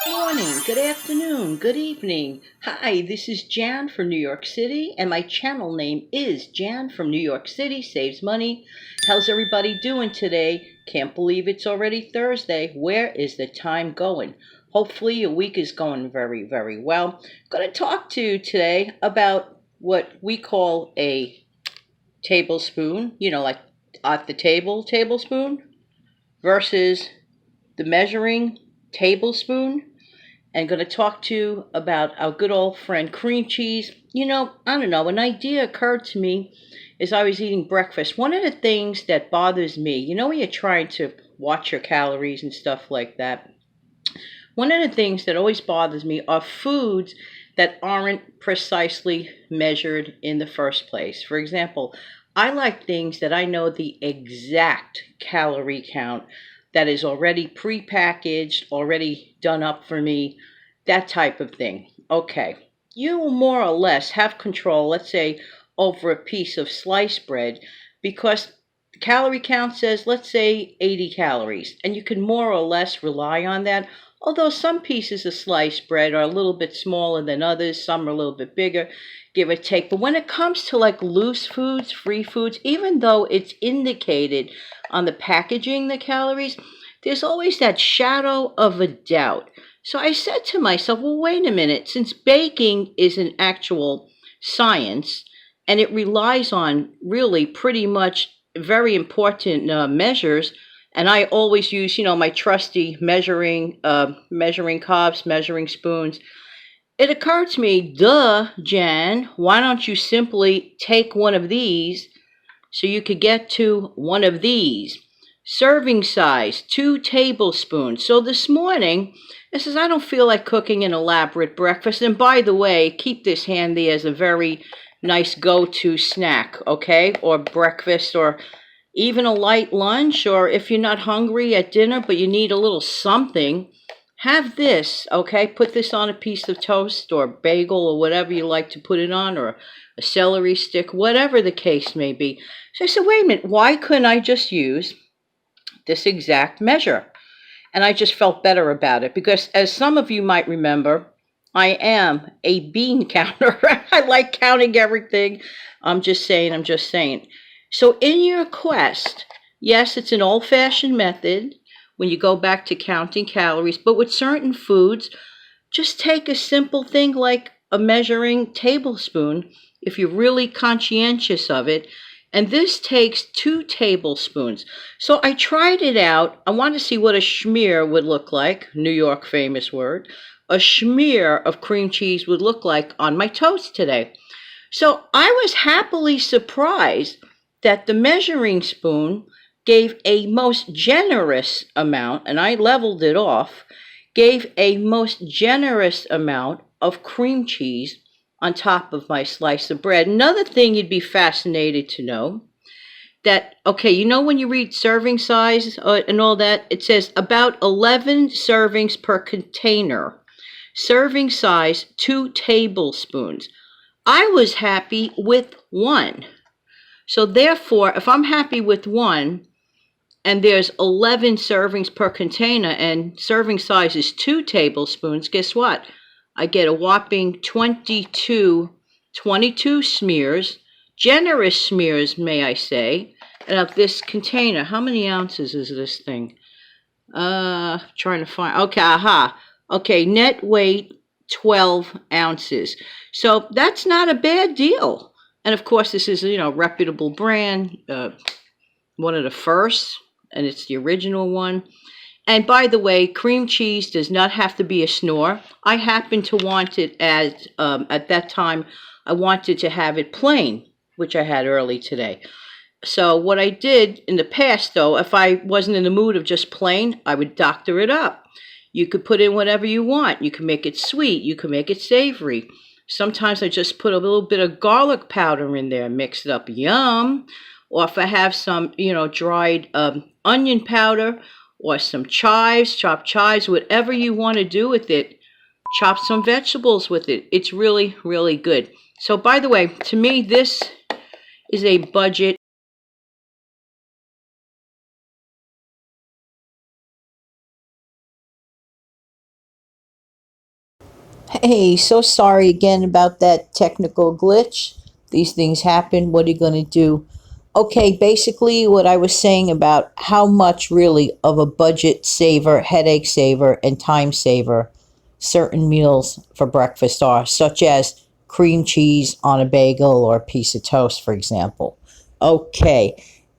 Morning, good afternoon, good evening. Hi, this is Jan from New York City, and my channel name is Jan from New York City Saves Money. How's everybody doing today? Can't believe it's already Thursday. Where is the time going? Hopefully your week is going very, very well. I'm going to talk to you today about what we call a tablespoon, like at the table tablespoon versus the measuring tablespoon, and going to talk to you about our good old friend cream cheese. I don't know, an idea occurred to me as I was eating breakfast. One of the things that bothers me, when you're trying to watch your calories and stuff like that, one of the things that always bothers me are foods that aren't precisely measured in the first place. For example, I like things that I know the exact calorie count, that is already prepackaged, already done up for me, that type of thing. Okay, you more or less have control, let's say, over a piece of sliced bread, because the calorie count says, let's say, 80 calories, and you can more or less rely on that. Although some pieces of sliced bread are a little bit smaller than others, some are a little bit bigger, give or take. But when it comes to like loose foods, free foods, even though it's indicated on the packaging, the calories, there's always that shadow of a doubt. So I said to myself, well, wait a minute, since baking is an actual science and it relies on really pretty much very important measures, and I always use, my trusty measuring cups, measuring spoons. It occurred to me, duh, Jan, why don't you simply take one of these so you could get to one of these? Serving size, 2 tablespoons. So this morning, it says I don't feel like cooking an elaborate breakfast. And by the way, keep this handy as a very nice go-to snack, okay? Or breakfast, or even a light lunch, or if you're not hungry at dinner but you need a little something, have this, okay? Put this on a piece of toast or bagel or whatever you like to put it on, or a celery stick, whatever the case may be. So I said, wait a minute, why couldn't I just use this exact measure? And I just felt better about it because, as some of you might remember, I am a bean counter. I like counting everything. I'm just saying. So in your quest, yes, it's an old-fashioned method when you go back to counting calories, but with certain foods, just take a simple thing like a measuring tablespoon if you're really conscientious of it. And this takes 2 tablespoons. So I tried it out. I wanted to see what a schmear would look like, New York famous word. A schmear of cream cheese would look like on my toast today. So I was happily surprised that the measuring spoon gave a most generous amount, and I leveled it off, gave a most generous amount of cream cheese on top of my slice of bread. Another thing you'd be fascinated to know, that, okay, when you read serving size and all that, it says about 11 servings per container. Serving size, 2 tablespoons. I was happy with 1. So therefore, if I'm happy with 1, and there's 11 servings per container, and serving size is 2 tablespoons, guess what? I get a whopping 22 smears, generous smears, may I say, of this container. How many ounces is this thing? Trying to find, okay, aha. Okay, net weight, 12 ounces. So that's not a bad deal. And of course, this is, reputable brand, one of the first, and it's the original one. And by the way, cream cheese does not have to be a snore. I happen to want it as, at that time, I wanted to have it plain, which I had early today. So what I did in the past, though, if I wasn't in the mood of just plain, I would doctor it up. You could put in whatever you want. You can make it sweet. You can make it savory. Sometimes I just put a little bit of garlic powder in there, mix it up. Yum. Or if I have some, dried onion powder, or some chives, chopped chives, whatever you want to do with it, chop some vegetables with it. It's really, really good. So by the way, to me, this is a budget Hey, so sorry again about that technical glitch. These things happen. What are you going to do? Okay, basically, what I was saying about how much really of a budget saver, headache saver, and time saver certain meals for breakfast are, such as cream cheese on a bagel or a piece of toast, for example. Okay,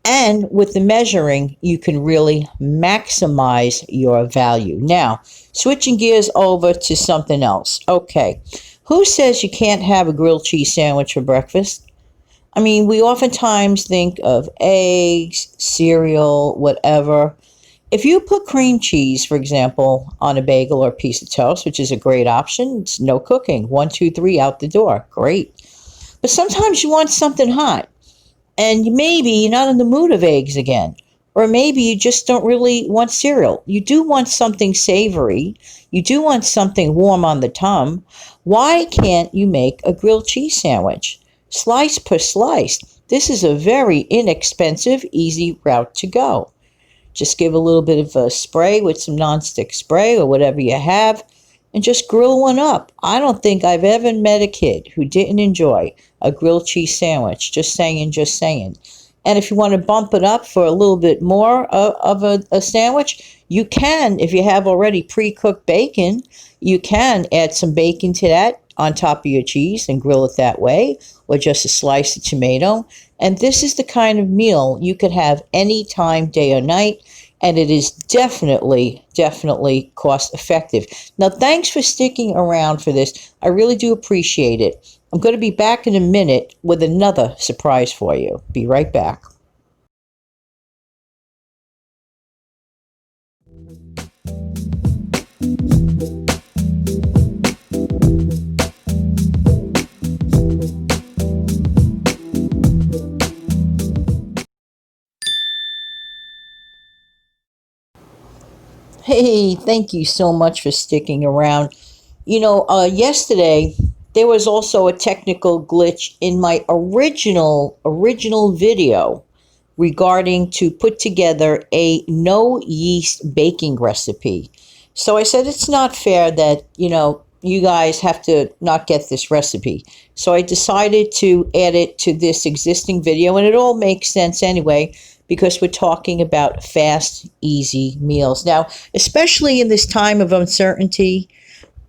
and with the measuring, you can really maximize your value. Now, switching gears over to something else. Okay, who says you can't have a grilled cheese sandwich for breakfast? I mean, we oftentimes think of eggs, cereal, whatever. If you put cream cheese, for example, on a bagel or a piece of toast, which is a great option, it's no cooking. One, two, three, out the door. Great. But sometimes you want something hot, and maybe you're not in the mood of eggs again. Or maybe you just don't really want cereal. You do want something savory. You do want something warm on the tongue. Why can't you make a grilled cheese sandwich? Slice per slice. This is a very inexpensive, easy route to go. Just give a little bit of a spray with some nonstick spray or whatever you have, and just grill one up. I don't think I've ever met a kid who didn't enjoy a grilled cheese sandwich. Just saying, just saying. And if you want to bump it up for a little bit more of a sandwich, you can. If you have already pre-cooked bacon, you can add some bacon to that on top of your cheese and grill it that way, or just a slice of tomato. And this is the kind of meal you could have any time, day or night, and it is definitely, definitely cost effective. Now, thanks for sticking around for this. I really do appreciate it. I'm going to be back in a minute with another surprise for you. Be right back. Hey, thank you so much for sticking around. Yesterday there was also a technical glitch in my original video regarding to put together a no yeast baking recipe. So I said it's not fair that, you guys have to not get this recipe. So I decided to add it to this existing video, and it all makes sense anyway because we're talking about fast, easy meals. Now, especially in this time of uncertainty,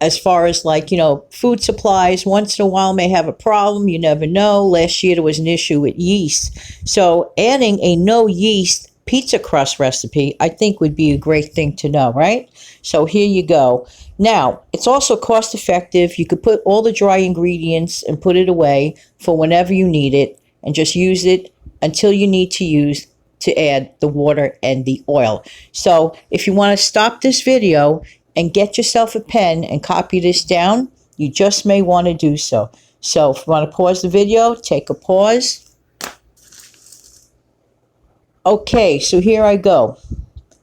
as far as like, food supplies, once in a while may have a problem. You never know. Last year there was an issue with yeast. So adding a no yeast pizza crust recipe, I think would be a great thing to know, right? So here you go. Now, it's also cost effective. You could put all the dry ingredients and put it away for whenever you need it and just use it until you need to add the water and the oil. So if you want to stop this video and get yourself a pen and copy this down, you just may want to do so. So if you want to pause the video, take a pause. Okay, so here I go.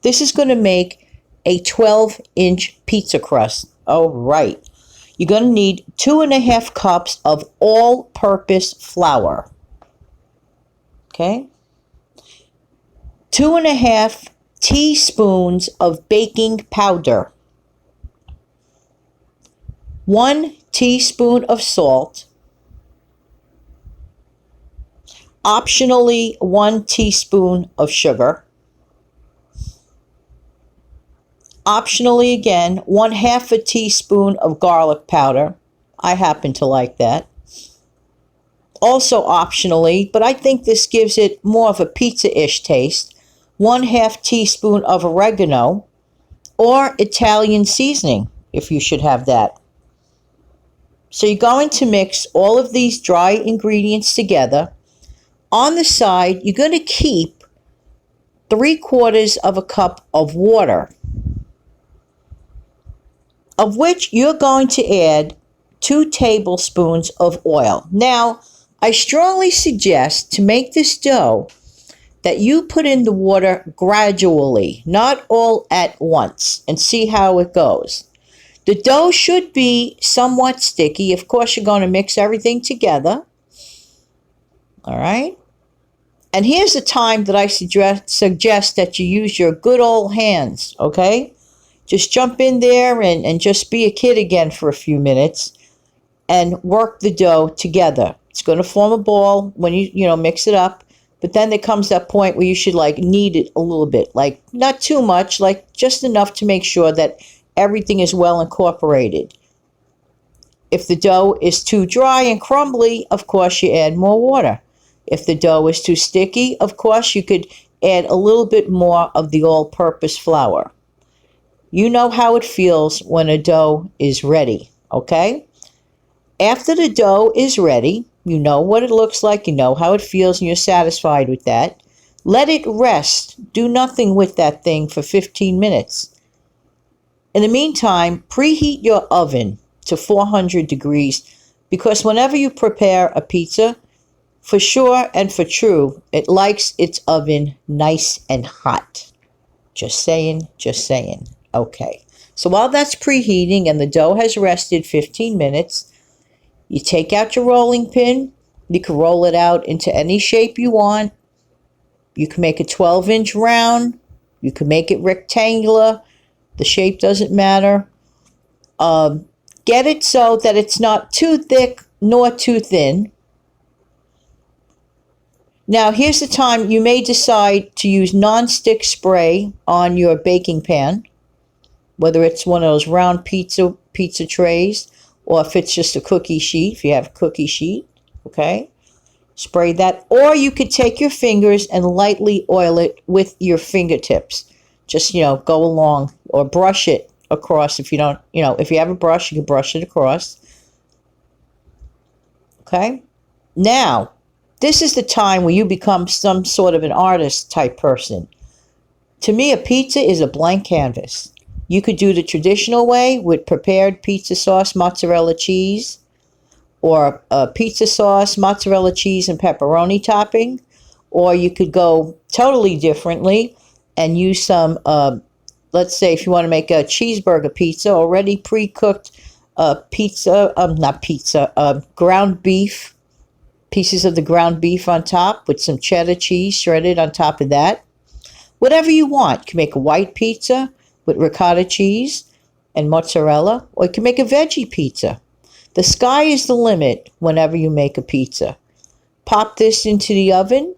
This is going to make a 12-inch pizza crust. All right. You're going to need 2.5 cups of all-purpose flour. Okay? 2.5 teaspoons of baking powder. 1 teaspoon of salt. Optionally, 1 teaspoon of sugar. Optionally again, 1/2 teaspoon of garlic powder. I happen to like that. Also optionally, but I think this gives it more of a pizza-ish taste, 1/2 teaspoon of oregano or Italian seasoning, if you should have that. So you're going to mix all of these dry ingredients together. On the side, you're going to keep 3/4 of a cup of water, of which you're going to add 2 tablespoons of oil. Now, I strongly suggest to make this dough that you put in the water gradually, not all at once, and see how it goes. The dough should be somewhat sticky. Of course, you're going to mix everything together. All right? And here's the time that I suggest that you use your good old hands, okay? Just jump in there and just be a kid again for a few minutes and work the dough together. It's going to form a ball when you mix it up. But then there comes that point where you should knead it a little bit, not too much, just enough to make sure that everything is well incorporated. If the dough is too dry and crumbly, of course you add more water. If the dough is too sticky, of course you could add a little bit more of the all-purpose flour. You know how it feels when a dough is ready, okay? After the dough is ready, you know what it looks like, you know how it feels, and you're satisfied with that. Let it rest. Do nothing with that thing for 15 minutes. In the meantime, preheat your oven to 400 degrees because whenever you prepare a pizza, for sure and for true, it likes its oven nice and hot. Just saying, just saying. Okay. So while that's preheating and the dough has rested 15 minutes, you take out your rolling pin. You can roll it out into any shape you want. You can make a 12-inch round. You can make it rectangular. The shape doesn't matter. Get it so that it's not too thick nor too thin. Now, here's the time you may decide to use non-stick spray on your baking pan, whether it's one of those round pizza trays, or if it's just a cookie sheet, if you have a cookie sheet, okay? Spray that. Or you could take your fingers and lightly oil it with your fingertips. Just, go along or brush it across. If you don't, if you have a brush, you can brush it across. Okay? Now, this is the time where you become some sort of an artist type person. To me, a pizza is a blank canvas. You could do the traditional way with prepared pizza sauce, mozzarella cheese, or pizza sauce, mozzarella cheese, and pepperoni topping. Or you could go totally differently and use some, let's say if you want to make a cheeseburger pizza, already pre-cooked ground beef, pieces of the ground beef on top with some cheddar cheese shredded on top of that. Whatever you want. You can make a white pizza with ricotta cheese and mozzarella, or you can make a veggie pizza. The sky is the limit whenever you make a pizza. Pop this into the oven,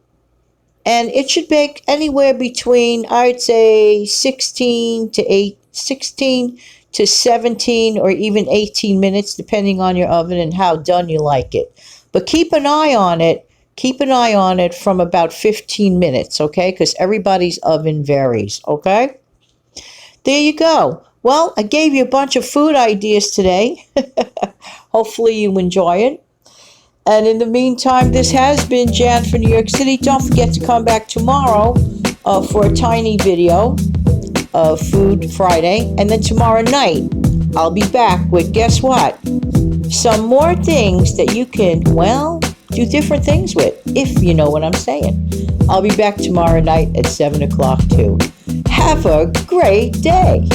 and it should bake anywhere between, I'd say, 16 to 17 or even 18 minutes, depending on your oven and how done you like it. But keep an eye on it. Keep an eye on it from about 15 minutes, okay? Because everybody's oven varies, okay? There you go. Well, I gave you a bunch of food ideas today. Hopefully you enjoy it. And in the meantime, this has been Jan from New York City. Don't forget to come back tomorrow for a tiny video of Food Friday. And then tomorrow night, I'll be back with, guess what? Some more things that you can, do different things with, if you know what I'm saying. I'll be back tomorrow night at 7 o'clock too. Have a great day.